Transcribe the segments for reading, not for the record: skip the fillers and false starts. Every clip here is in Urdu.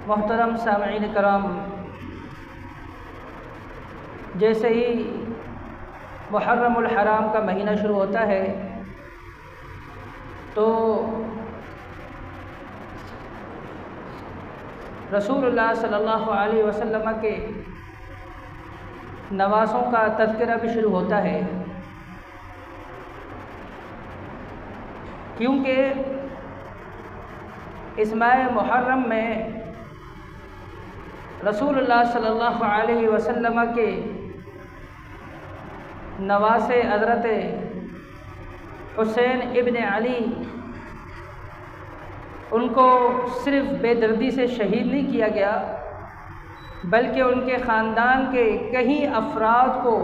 محترم سامعین کرام، جیسے ہی محرم الحرام کا مہینہ شروع ہوتا ہے تو رسول اللہ صلی اللہ علیہ وسلم کے نواسوں کا تذکرہ بھی شروع ہوتا ہے، کیونکہ اس ماہ محرم میں رسول اللہ صلی اللہ علیہ وسلم کے نواسے حضرت حسین ابن علی ان کو صرف بے دردی سے شہید نہیں کیا گیا، بلکہ ان کے خاندان کے کئی افراد کو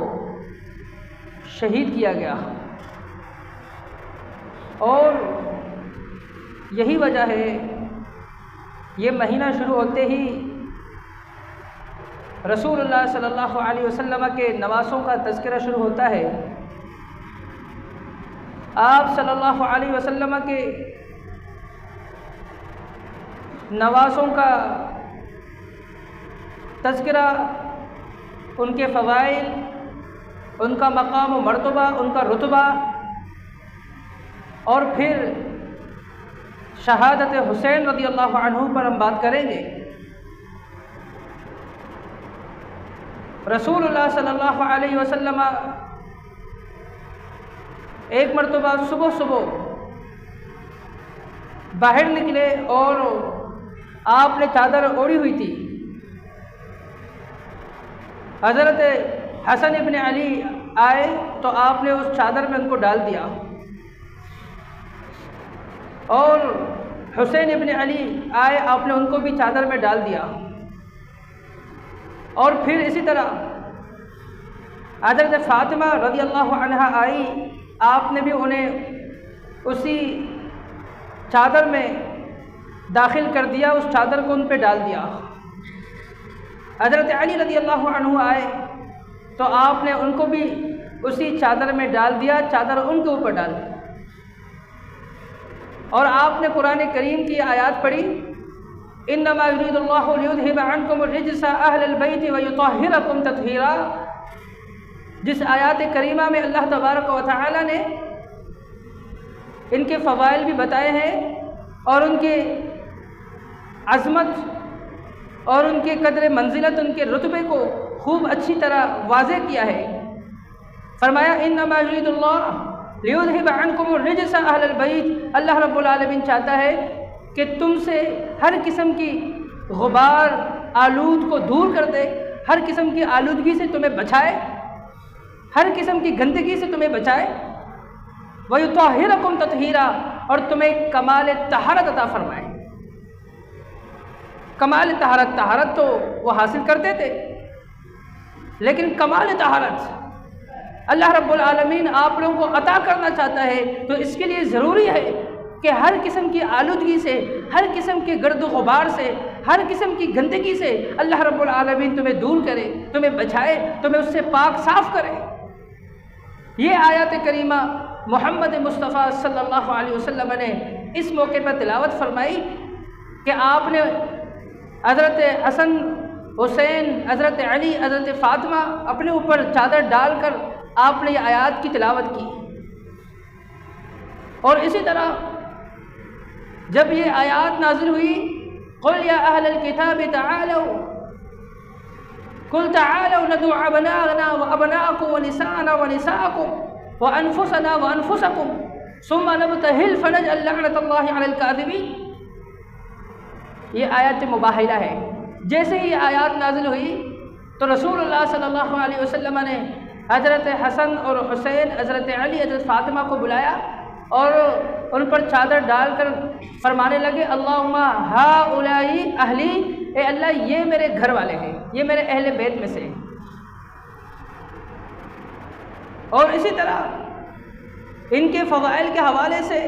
شہید کیا گیا، اور یہی وجہ ہے یہ مہینہ شروع ہوتے ہی رسول اللہ صلی اللہ علیہ وسلم کے نواسوں کا تذکرہ شروع ہوتا ہے۔ آپ صلی اللہ علیہ وسلم کے نواسوں کا تذکرہ، ان کے فضائل، ان کا مقام و مرتبہ، ان کا رتبہ، اور پھر شہادت حسین رضی اللہ عنہ پر ہم بات کریں گے۔ رسول اللہ صلی اللہ علیہ وسلم ایک مرتبہ صبح باہر نکلے اور آپ نے چادر اوڑھی ہوئی تھی۔ حضرت حسن ابن علی آئے تو آپ نے اس چادر میں ان کو ڈال دیا، اور حسین ابن علی آئے، آپ نے ان کو بھی چادر میں ڈال دیا، اور پھر اسی طرح حضرت فاطمہ رضی اللہ عنہا آئی، آپ نے بھی انہیں اسی چادر میں داخل کر دیا، اس چادر کو ان پہ ڈال دیا۔ حضرت علی رضی اللہ عنہ آئے تو آپ نے ان کو بھی اسی چادر میں ڈال دیا، چادر ان کے اوپر ڈال دی، اور آپ نے قرآن کریم کی آیات پڑھی، انما یرید اللہ لیذھب عنکم الرجس اہل البیت ویطہرکم تطہیرا، جس آیات کریمہ میں اللہ تبارک و تعالی نے ان کے فضائل بھی بتائے ہیں، اور ان کے عظمت اور ان کے قدر منزلت، ان کے رتبے کو خوب اچھی طرح واضح کیا ہے۔ فرمایا انما یرید اللہ لیذھب عنکم الرجس اہل البیت، اللہ رب العالمین چاہتا ہے کہ تم سے ہر قسم کی غبار آلود کو دور کر دے، ہر قسم کی آلودگی سے تمہیں بچائے، ہر قسم کی گندگی سے تمہیں بچائے، وَيُطَهِّرَكُمْ تَطْهِيرًا، اور تمہیں کمال طہارت عطا فرمائے۔ کمال طہارت تو وہ حاصل کرتے تھے، لیکن کمال طہارت اللہ رب العالمین آپ لوگوں کو عطا کرنا چاہتا ہے، تو اس کے لیے ضروری ہے کہ ہر قسم کی آلودگی سے، ہر قسم کے گرد و غبار سے، ہر قسم کی گندگی سے اللہ رب العالمین تمہیں دور کرے، تمہیں بچائے، تمہیں اس سے پاک صاف کرے۔ یہ آیات کریمہ محمد مصطفیٰ صلی اللہ علیہ وسلم نے اس موقع پر تلاوت فرمائی کہ آپ نے حضرت حسن، حسین، حضرت علی، حضرت فاطمہ اپنے اوپر چادر ڈال کر آپ نے یہ آیات کی تلاوت کی، اور اسی طرح جب یہ آیات نازل ہوئی، قُلْ يَا أَهْلَ الْكِتَابِ تَعَالَوْا قُلْ تَعَالَوْا نَدْعُ أَبْنَاءَنَا وَأَبْنَاءَكُمْ وَنِسَاءَنَا وَنِسَاءَكُمْ وَأَنفُسَنَا وَأَنفُسَكُمْ ثُمَّ نَبْتَهِلْ فَنَجْعَلْ لَعْنَةَ اللَّهِ عَلَى الْكَاذِبِينَ۔ یہ آیات مباہلہ ہے۔ جیسے ہی یہ آیات نازل ہوئی تو رسول اللہ صلی اللہ علیہ وسلم نے حضرت حسن اور حسین، حضرت علی، حضرت فاطمہ کو بلایا اور ان پر چادر ڈال کر فرمانے لگے، اللہم ہؤلاء اہلی، اے اللہ یہ میرے گھر والے ہیں، یہ میرے اہل بیت میں سے۔ اور اسی طرح ان کے فضائل کے حوالے سے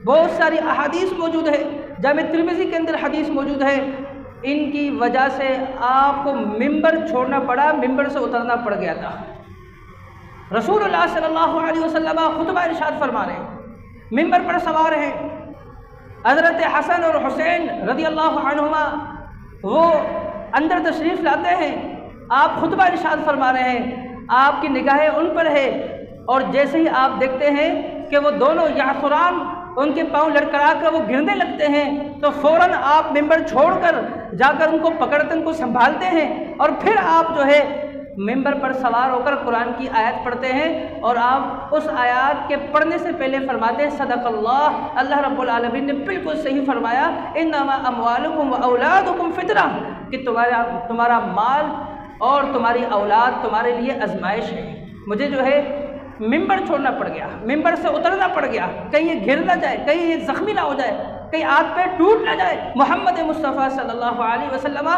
بہت ساری احادیث موجود ہے، جامع ترمذی کے اندر حدیث موجود ہے، ان کی وجہ سے آپ کو ممبر چھوڑنا پڑا، ممبر سے اترنا پڑ گیا تھا۔ رسول اللہ صلی اللہ علیہ وسلم خطبہ ارشاد فرما رہے ہیں، ممبر پر سوار ہیں، حضرت حسن اور حسین رضی اللہ عنہما وہ اندر تشریف لاتے ہیں، آپ خطبہ ارشاد فرما رہے ہیں، آپ کی نگاہیں ان پر ہے، اور جیسے ہی آپ دیکھتے ہیں کہ وہ دونوں یعصران ان کے پاؤں لڑکھڑا کر وہ گرنے لگتے ہیں، تو فوراً آپ ممبر چھوڑ کر جا کر ان کو پکڑتے، ان کو سنبھالتے ہیں، اور پھر آپ جو ہے ممبر پر سوار ہو کر قرآن کی آیت پڑھتے ہیں، اور آپ اس آیات کے پڑھنے سے پہلے فرماتے ہیں صدق اللہ، اللہ رب العالمین نے بالکل صحیح فرمایا، انما اموالکم و اولادکم فتنہ، کہ تمہارا مال اور تمہاری اولاد تمہارے لیے آزمائش ہے۔ مجھے جو ہے ممبر چھوڑنا پڑ گیا، ممبر سے اترنا پڑ گیا، کہیں یہ گر نہ جائے، کہیں یہ زخمی نہ ہو جائے، کہیں ہاتھ پہ ٹوٹ نہ جائے، محمد مصطفیٰ صلی اللہ علیہ وسلم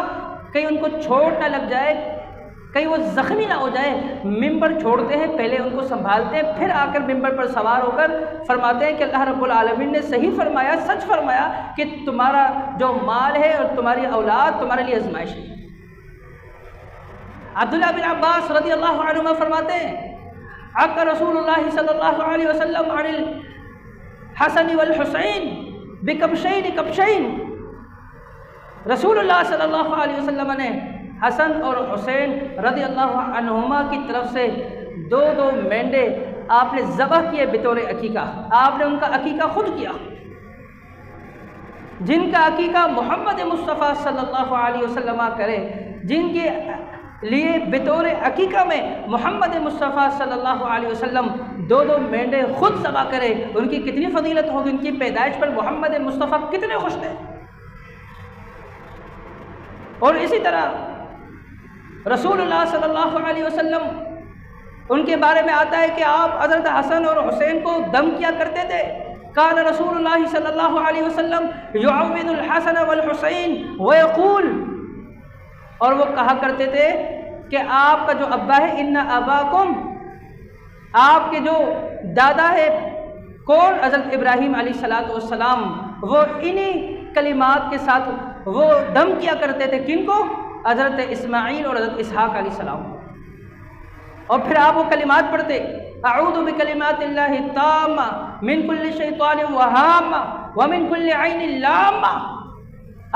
کہیں ان کو چوٹ نہ لگ جائے، کہیں وہ زخمی نہ ہو جائے۔ ممبر چھوڑتے ہیں، پہلے ان کو سنبھالتے ہیں، پھر آ کر ممبر پر سوار ہو کر فرماتے ہیں کہ اللہ رب العالمین نے صحیح فرمایا، سچ فرمایا کہ تمہارا جو مال ہے اور تمہاری اولاد تمہارے لیے آزمائش ہے۔ عبداللہ بن عباس رضی اللہ عنہما فرماتے ہیں عق رسول اللہ صلی اللہ علیہ وسلم عن الحسن والحسین بکبشین کبشین، رسول اللہ صلی اللہ علیہ وسلم نے حسن اور حسین رضی اللہ عنہما کی طرف سے دو مینڈے آپ نے ذبح کیے بطور عقیقہ، آپ نے ان کا عقیقہ خود کیا، جن کا عقیقہ محمد مصطفیٰ صلی اللہ علیہ وسلم کرے، جن کے لیے بطور عقیقہ میں محمد مصطفیٰ صلی اللہ علیہ وسلم دو مینڈے خود ذبح کرے، ان کی کتنی فضیلت ہوگی، ان کی پیدائش پر محمد مصطفیٰ کتنے خوش تھے۔ اور اسی طرح رسول اللہ صلی اللہ علیہ وسلم ان کے بارے میں آتا ہے کہ آپ حضرت حسن اور حسین کو دم کیا کرتے تھے، کان رسول اللہ صلی اللہ علیہ وسلم یعوذ الحسن والحسین ویقول، اور وہ کہا کرتے تھے کہ آپ کا جو ابا ہے ان اباکم، آپ کے جو دادا ہے کون، حضرت ابراہیم علیہ السلام، وہ انہی کلمات کے ساتھ وہ دم کیا کرتے تھے، کن کو، حضرت اسماعیل اور حضرت اسحاق علیہ السلام، اور پھر آپ وہ کلمات پڑھتے اعوذ بکلمات اللہ التامہ من کل شیطان وہامہ ومن کل عین لامہ،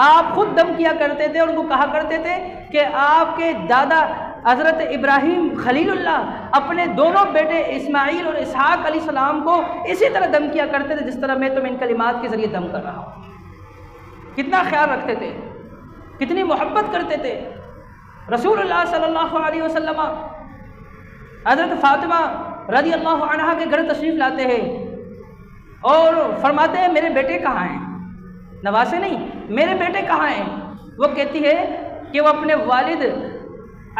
آپ خود دم کیا کرتے تھے، اور ان کو کہا کرتے تھے کہ آپ کے دادا حضرت ابراہیم خلیل اللہ اپنے دونوں بیٹے اسماعیل اور اسحاق علیہ السلام کو اسی طرح دم کیا کرتے تھے جس طرح میں تم ان کلمات کے ذریعے دم کر رہا ہوں۔ کتنا خیال رکھتے تھے، کتنی محبت کرتے تھے۔ رسول اللہ صلی اللہ علیہ وسلم حضرت فاطمہ رضی اللہ عنہا کے گھر تشریف لاتے ہیں اور فرماتے ہیں میرے بیٹے کہاں ہیں، نواسے نہیں، میرے بیٹے کہاں ہیں؟ وہ کہتی ہے کہ وہ اپنے والد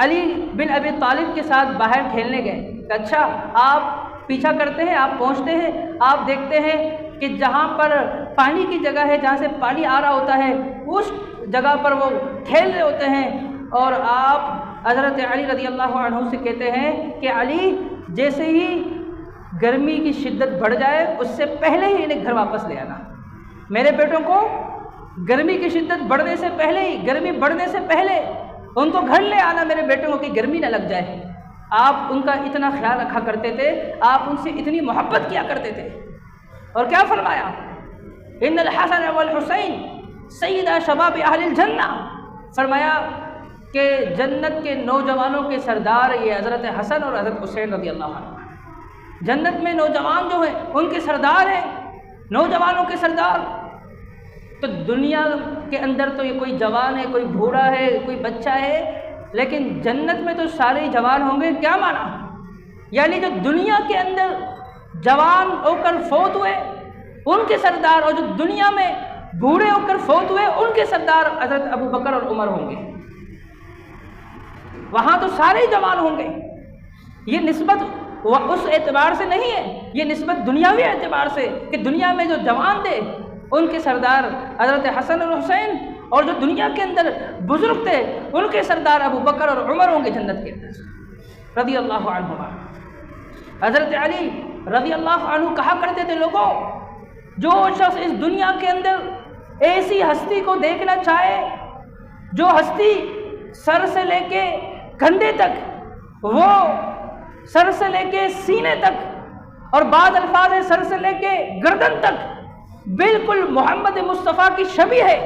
علی بن ابی طالب کے ساتھ باہر کھیلنے گئے۔ اچھا، آپ پیچھا کرتے ہیں، آپ پہنچتے ہیں، آپ دیکھتے ہیں کہ جہاں پر پانی کی جگہ ہے، جہاں سے پانی آ رہا ہوتا ہے، اس جگہ پر وہ کھیل رہے ہوتے ہیں، اور آپ حضرت علی رضی اللہ عنہ سے کہتے ہیں کہ علی جیسے ہی گرمی کی شدت بڑھ جائے اس سے پہلے ہی انہیں گھر واپس لے آنا، میرے بیٹوں کو گرمی کی شدت بڑھنے سے پہلے ہی، گرمی بڑھنے سے پہلے ان کو گھر لے آنا، میرے بیٹوں کو کہ گرمی نہ لگ جائے۔ آپ ان کا اتنا خیال رکھا کرتے تھے، آپ ان سے اتنی محبت کیا کرتے تھے۔ اور کیا فرمایا، ان الحسن والحسین سیدہ شباب اہل الجنہ، فرمایا کہ جنت کے نوجوانوں کے سردار یہ حضرت حسن اور حضرت حسین رضی اللہ عنہ، جنت میں نوجوان جو ہیں ان کے سردار ہیں، نوجوانوں کے سردار۔ تو دنیا کے اندر تو یہ کوئی جوان ہے، کوئی بوڑھا ہے، کوئی بچہ ہے، لیکن جنت میں تو سارے ہی جوان ہوں گے۔ کیا معنی؟ یعنی جو دنیا کے اندر جوان ہو کر فوت ہوئے ان کے سردار، اور جو دنیا میں بوڑھے ہو کر فوت ہوئے ان کے سردار حضرت ابو بکر اور عمر ہوں گے۔ وہاں تو سارے ہی جوان ہوں گے۔ یہ نسبت اس اعتبار سے نہیں ہے، یہ نسبت دنیاوی اعتبار سے کہ دنیا میں جو جوان تھے ان کے سردار حضرت حسن اور حسین، اور جو دنیا کے اندر بزرگ تھے ان کے سردار ابو بکر اور عمر ہوں گے جنت کے اندر رضی اللہ عنہما۔ حضرت علی رضی اللہ عنہ کہا کرتے تھے، لوگوں جو شخص اس دنیا کے اندر ایسی ہستی کو دیکھنا چاہے جو ہستی سر سے لے کے کندھے تک، وہ سر سے لے کے سینے تک، اور بعض الفاظ سر سے لے کے گردن تک بالکل محمد مصطفیٰ کی شبیہ ہے،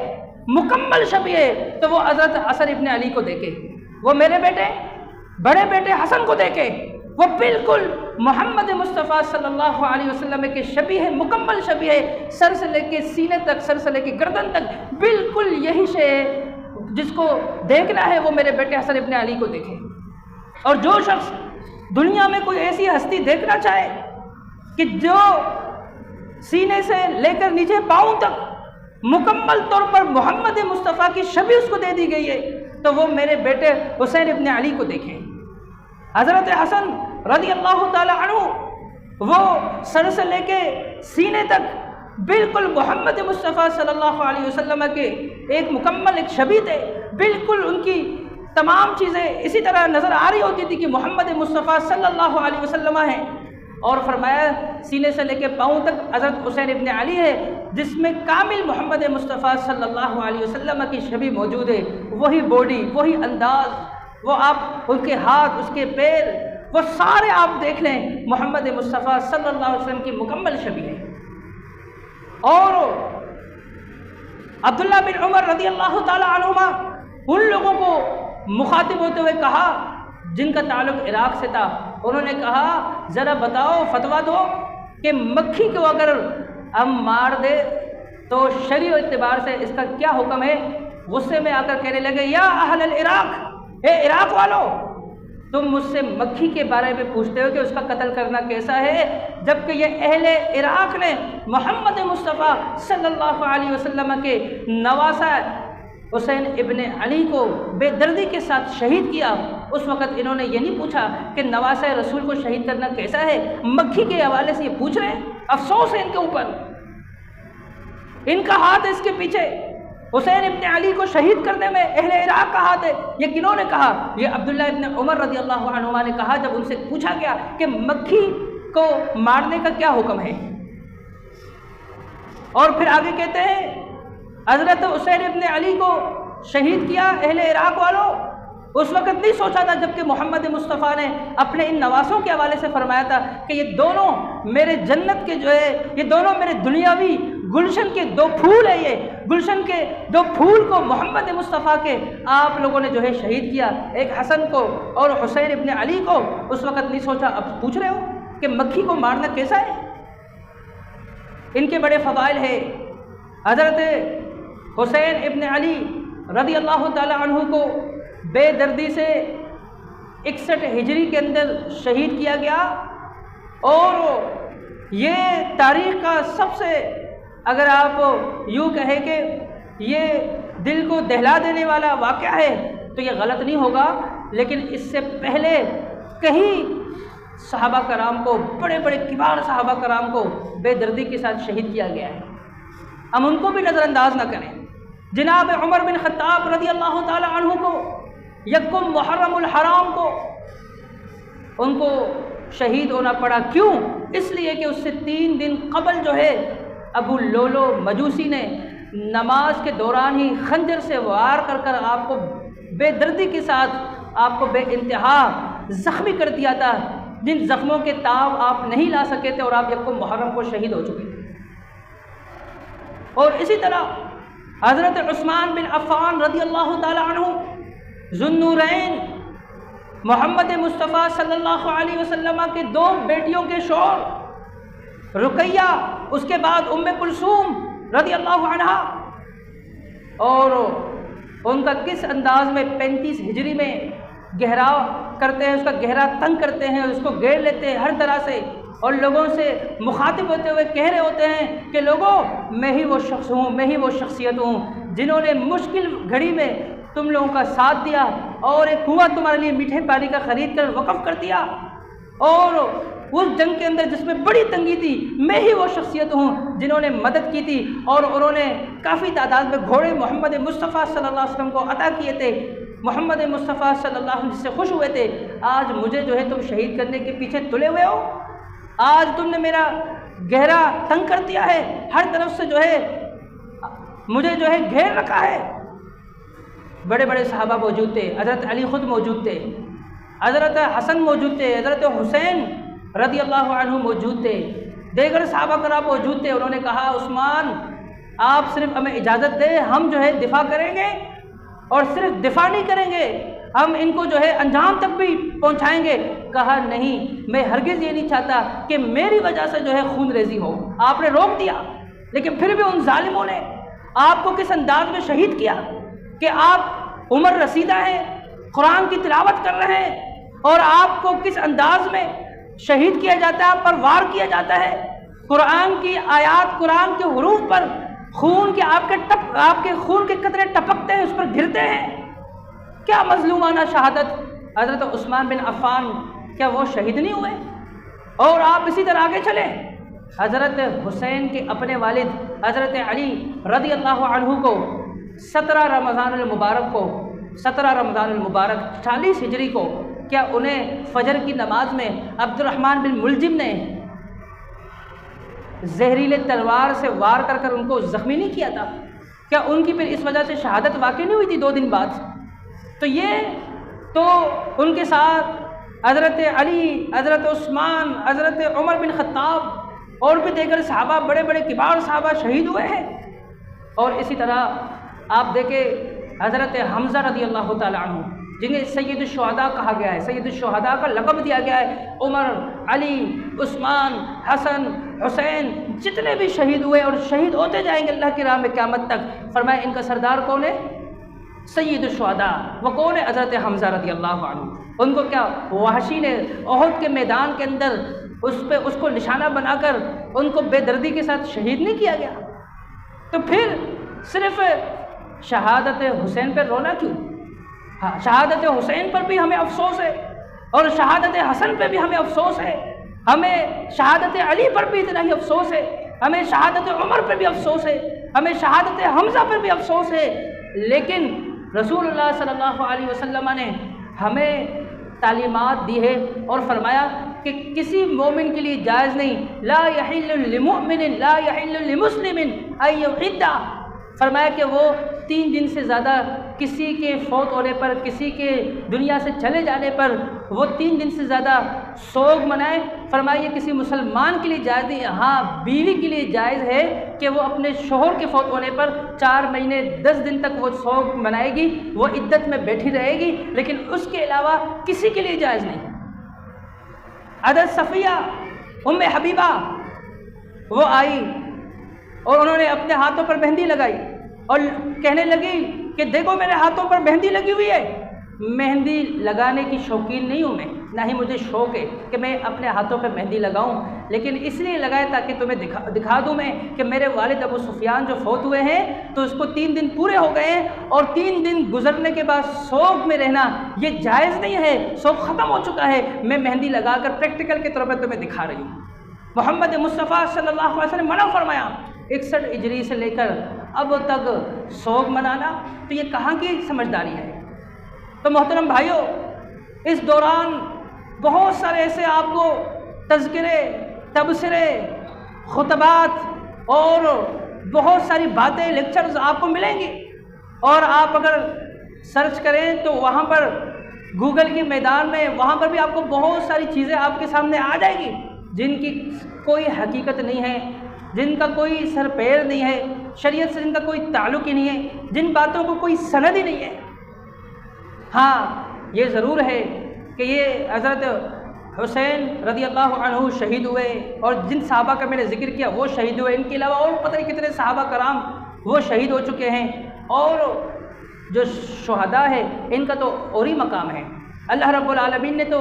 مکمل شبیہ ہے تو وہ حضرت حسن ابن علی کو دیکھے، وہ میرے بیٹے بڑے بیٹے حسن کو دیکھے، وہ بالکل محمد مصطفیٰ صلی اللہ علیہ وسلم کے شبیہ ہے، مکمل شبیہ ہے، سر سے لے کے سینے تک، سر سے لے کے گردن تک بالکل یہی شے ہے، جس کو دیکھنا ہے وہ میرے بیٹے حسن ابن علی کو دیکھے۔ اور جو شخص دنیا میں کوئی ایسی ہستی دیکھنا چاہے کہ جو سینے سے لے کر نیچے پاؤں تک مکمل طور پر محمد مصطفیٰ کی شبیہ اس کو دے دی گئی ہے، تو وہ میرے بیٹے حسین ابن علی کو دیکھیں۔ حضرت حسن رضی اللہ تعالی عنہ وہ سر سے لے کے سینے تک بالکل محمد مصطفیٰ صلی اللہ علیہ وسلم کے ایک مکمل ایک شبیہ تھے، بالکل ان کی تمام چیزیں اسی طرح نظر آ رہی ہوتی تھی کہ محمد مصطفیٰ صلی اللہ علیہ وسلم ہیں۔ اور فرمایا سینے سے لے کے پاؤں تک حضرت حسین ابن علی ہے، جس میں کامل محمد مصطفیٰ صلی اللہ علیہ وسلم کی شبیہ موجود ہے، وہی باڈی، وہی انداز، وہ آپ ان کے ہاتھ، اس کے پیر، وہ سارے آپ دیکھ لیں، محمد مصطفیٰ صلی اللہ علیہ وسلم کی مکمل شبیہ ہے۔ اور عبداللہ بن عمر رضی اللہ تعالی عنہما ان لوگوں کو مخاطب ہوتے ہوئے کہا جن کا تعلق عراق سے تھا، انہوں نے کہا ذرا بتاؤ، فتویٰ دو کہ مکھی کو اگر ہم مار دے تو شرعی اعتبار سے اس کا کیا حکم ہے؟ غصے میں آ کر کہنے لگے یا اہل العراق، اے عراق والو، تم مجھ سے مکھی کے بارے میں پوچھتے ہو کہ اس کا قتل کرنا کیسا ہے، جبکہ یہ اہل عراق نے محمد مصطفیٰ صلی اللہ علیہ وسلم کے نواسہ حسین ابن علی کو بے دردی کے ساتھ شہید کیا۔ اس وقت انہوں نے یہ نہیں پوچھا کہ نواسہ رسول کو شہید کرنا کیسا ہے، مکھی کے حوالے سے یہ پوچھ رہے ہیں۔ افسوس ہے ان کے اوپر، ان کا ہاتھ ہے اس کے پیچھے، حسین ابن علی کو شہید کرنے میں اہل عراق کا ہاتھ ہے۔ یہ کنہوں نے کہا؟ یہ عبداللہ ابن عمر رضی اللہ عنہما نے کہا جب ان سے پوچھا گیا کہ مکھی کو مارنے کا کیا حکم ہے۔ اور پھر آگے کہتے ہیں حضرت حسین ابن علی کو شہید کیا اہل عراق والوں، اس وقت نہیں سوچا تھا جبکہ محمد مصطفیٰ نے اپنے ان نواسوں کے حوالے سے فرمایا تھا کہ یہ دونوں میرے جنت کے جو ہے، یہ دونوں میرے دنیاوی گلشن کے دو پھول ہیں، یہ گلشن کے دو پھول کو محمد مصطفیٰ کے آپ لوگوں نے جو ہے شہید کیا، ایک حسن کو اور حسین ابن علی کو۔ اس وقت نہیں سوچا، اب پوچھ رہے ہو کہ مکھی کو مارنا کیسا ہے؟ ان کے بڑے فضائل ہیں۔ حضرت حسین ابن علی رضی اللہ تعالی عنہ کو بے دردی سے 61 ہجری کے اندر شہید کیا گیا، اور یہ تاریخ کا سب سے، اگر آپ یوں کہیں کہ یہ دل کو دہلا دینے والا واقعہ ہے تو یہ غلط نہیں ہوگا، لیکن اس سے پہلے کہیں صحابہ کرام کو، بڑے بڑے کبار صحابہ کرام کو بے دردی کے ساتھ شہید کیا گیا ہے، ہم ان کو بھی نظر انداز نہ کریں۔ جناب عمر بن خطاب رضی اللہ تعالی عنہ کو یکم محرم الحرام کو ان کو شہید ہونا پڑا، کیوں؟ اس لیے کہ اس سے 3 دن قبل جو ہے ابو لولو مجوسی نے نماز کے دوران ہی خنجر سے وار کر کر آپ کو بے دردی کے ساتھ آپ کو بے انتہا زخمی کر دیا تھا، جن زخموں کے تاب آپ نہیں لا سکے تھے، اور آپ یکم محرم کو شہید ہو چکے تھے۔ اور اسی طرح حضرت عثمان بن عفان رضی اللہ تعالی عنہ ذو النورین، محمد مصطفیٰ صلی اللہ علیہ وسلم کے 2 بیٹیوں کے شوہر، رقیہ، اس کے بعد ام کلثوم رضی اللہ عنہا، اور ان کا کس انداز میں 35 ہجری میں گہراؤ کرتے ہیں، اس کا گہرا تنگ کرتے ہیں، اس کو گھیر لیتے ہیں ہر طرح سے، اور لوگوں سے مخاطب ہوتے ہوئے کہہ رہے ہوتے ہیں کہ لوگوں، میں ہی وہ شخص ہوں، میں ہی وہ شخصیت ہوں جنہوں نے مشکل گھڑی میں تم لوگوں کا ساتھ دیا، اور ایک کنواں تمہارے لیے میٹھے پانی کا خرید کر وقف کر دیا، اور اس جنگ کے اندر جس میں بڑی تنگی تھی، میں ہی وہ شخصیت ہوں جنہوں نے مدد کی تھی، اور انہوں نے کافی تعداد میں گھوڑے محمد مصطفیٰ صلی اللہ علیہ وسلم کو عطا کیے تھے، محمد مصطفیٰ صلی اللہ علیہ وسلم سے خوش ہوئے تھے۔ آج مجھے جو ہے تم شہید کرنے کے پیچھے تلے ہوئے ہو، آج تم نے میرا گہرا تنگ کر دیا ہے، ہر طرف سے جو ہے مجھے جو ہے گھیر رکھا ہے۔ بڑے بڑے صحابہ موجود تھے، حضرت علی خود موجود تھے، حضرت حسن موجود تھے، حضرت حسین رضی اللہ عنہ موجود تھے، دیگر صحابہ کرام موجود تھے۔ انہوں نے کہا عثمان، آپ صرف ہمیں اجازت دیں، ہم جو ہے دفاع کریں گے، اور صرف دفاع نہیں کریں گے، ہم ان کو جو ہے انجام تک بھی پہنچائیں گے۔ کہا نہیں، میں ہرگز یہ نہیں چاہتا کہ میری وجہ سے جو ہے خون ریزی ہو۔ آپ نے روک دیا، لیکن پھر بھی ان ظالموں نے آپ کو کس انداز میں شہید کیا کہ آپ عمر رسیدہ ہیں، قرآن کی تلاوت کر رہے ہیں، اور آپ کو کس انداز میں شہید کیا جاتا ہے، آپ پر وار کیا جاتا ہے۔ قرآن کی آیات، قرآن کے حروف پر خون کے آپ کے خون کے قطرے ٹپکتے ہیں، اس پر گرتے ہیں۔ کیا مظلومانہ شہادت! حضرت عثمان بن عفان کیا وہ شہید نہیں ہوئے؟ اور آپ اسی طرح آگے چلیں، حضرت حسین کے اپنے والد حضرت علی رضی اللہ عنہ کو 17 رمضان المبارک 40 ہجری کو، کیا انہیں فجر کی نماز میں عبد الرحمن بن ملجم نے زہریلے تلوار سے وار کر کر ان کو زخمی نہیں کیا تھا؟ کیا ان کی پھر اس وجہ سے شہادت واقع نہیں ہوئی تھی 2 دن بعد؟ تو یہ تو ان کے ساتھ حضرت علی، حضرت عثمان، حضرت عمر بن خطاب اور بھی دیگر صحابہ، بڑے بڑے کبار صحابہ شہید ہوئے ہیں۔ اور اسی طرح آپ دیکھیں حضرت حمزہ رضی اللہ تعالیٰ عنہ، جنہیں سید الشہداء کہا گیا ہے، سید الشہداء کا لقب دیا گیا ہے۔ عمر، علی، عثمان، حسن، حسین، جتنے بھی شہید ہوئے اور شہید ہوتے جائیں گے اللہ کی راہ میں قیامت تک، فرمایا ان کا سردار کون ہے؟ سید الشہداء۔ وہ کون ہے؟ حضرت حمزہ رضی اللہ عنہ۔ ان کو کیا وحشی نے احد کے میدان کے اندر اس کو نشانہ بنا کر ان کو بے دردی کے ساتھ شہید نہیں کیا گیا؟ تو پھر صرف شہادت حسین پر رونا کیوں؟ ہاں، شہادت حسین پر بھی ہمیں افسوس ہے، اور شہادت حسن پہ بھی ہمیں افسوس ہے، ہمیں شہادت علی پر بھی اتنا ہی افسوس ہے، ہمیں شہادت عمر پر بھی افسوس ہے، ہمیں شہادت حمزہ پر بھی افسوس ہے۔ لیکن رسول اللہ صلی اللہ علیہ وسلم نے ہمیں تعلیمات دی ہے اور فرمایا کہ کسی مومن کے لیے جائز نہیں، لا یحل لمؤمن لا یحل لمسلم ان یحد، فرمایا کہ وہ 3 دن سے زیادہ کسی کے فوت ہونے پر، کسی کے دنیا سے چلے جانے پر وہ 3 دن سے زیادہ سوگ منائے۔ فرمایا یہ کسی مسلمان کے لیے جائز نہیں، ہاں بیوی کے لیے جائز ہے کہ وہ اپنے شوہر کے فوت ہونے پر 4 مہینے 10 دن تک وہ سوگ منائے گی، وہ عدت میں بیٹھی رہے گی، لیکن اس کے علاوہ کسی کے لیے جائز نہیں۔ حضرت صفیہ ام حبیبہ وہ آئی اور انہوں نے اپنے ہاتھوں پر مہندی لگائی اور کہنے لگی کہ دیکھو میرے ہاتھوں پر مہندی لگی ہوئی ہے۔ مہندی لگانے کی شوقین نہیں ہوں میں، نہ ہی مجھے شوق ہے کہ میں اپنے ہاتھوں پہ مہندی لگاؤں، لیکن اس لیے لگائے تاکہ تمہیں دکھا دوں میں کہ میرے والد ابو سفیان جو فوت ہوئے ہیں تو اس کو 3 دن پورے ہو گئے ہیں، اور 3 دن گزرنے کے بعد سوگ میں رہنا یہ جائز نہیں ہے، سوگ ختم ہو چکا ہے، میں مہندی لگا کر پریکٹیکل کے طور پر تمہیں دکھا رہی ہوں۔ محمد مصطفیٰ صلی اللہ علیہ وسلم منع فرمایا 61 ہجری سے لے کر اب تک سوگ منانا، تو یہ کہاں کی سمجھداری ہے؟ تو محترم بھائیوں، اس دوران بہت سارے ایسے آپ کو تذکرے، تبصرے، خطبات اور بہت ساری باتیں، لیکچرز آپ کو ملیں گی، اور آپ اگر سرچ کریں تو وہاں پر گوگل کے میدان میں وہاں پر بھی آپ کو بہت ساری چیزیں آپ کے سامنے آ جائے گی جن کی کوئی حقیقت نہیں ہے، جن کا کوئی سر پیر نہیں ہے، شریعت سے جن کا کوئی تعلق ہی نہیں ہے، جن باتوں کو کوئی سند ہی نہیں ہے۔ ہاں یہ ضرور ہے کہ یہ حضرت حسین رضی اللہ عنہ شہید ہوئے، اور جن صحابہ کا میں نے ذکر کیا وہ شہید ہوئے، ان کے علاوہ اور پتہ نہیں کتنے صحابہ کرام وہ شہید ہو چکے ہیں، اور جو شہداء ہے ان کا تو اور ہی مقام ہے۔ اللہ رب العالمین نے تو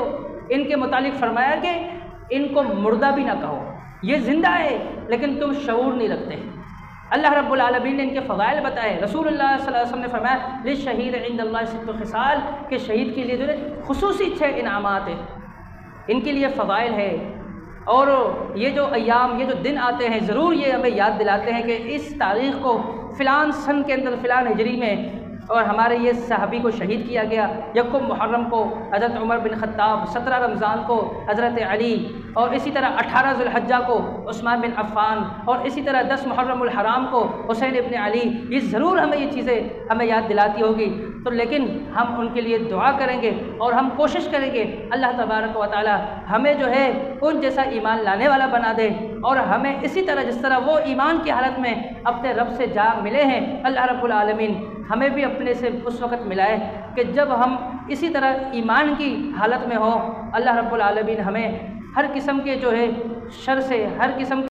ان کے متعلق فرمایا کہ ان کو مردہ بھی نہ کہو، یہ زندہ ہے لیکن تم شعور نہیں رکھتے۔ اللہ رب العالمین نے ان کے فضائل بتائے۔ رسول اللہ صلی اللہ علیہ وسلم نے فرمایا للشہید عند اللہ 6 خصال، کہ شہید کے لیے جو ہے خصوصی 6 انعامات ہیں، ان کے لیے فضائل ہے۔ اور یہ جو ایام، یہ جو دن آتے ہیں، ضرور یہ ہمیں یاد دلاتے ہیں کہ اس تاریخ کو فلان سن کے اندر فلان ہجری میں اور ہمارے یہ صحابی کو شہید کیا گیا، 1 محرم کو حضرت عمر بن خطاب، 17 رمضان کو حضرت علی، اور اسی طرح 18 ذو الحجہ کو عثمان بن عفان، اور اسی طرح 10 محرم الحرام کو حسین ابن علی، یہ ضرور ہمیں یہ چیزیں ہمیں یاد دلاتی ہوگی، تو لیکن ہم ان کے لیے دعا کریں گے اور ہم کوشش کریں گے اللہ تبارک و تعالی ہمیں جو ہے ان جیسا ایمان لانے والا بنا دے، اور ہمیں اسی طرح جس طرح وہ ایمان کی حالت میں اپنے رب سے جا ملے ہیں، اللہ رب العالمین ہمیں بھی اپنے سے اس وقت ملائے کہ جب ہم اسی طرح ایمان کی حالت میں ہوں، اللہ رب العالمین ہمیں ہر قسم کے جو ہے شر سے، ہر قسم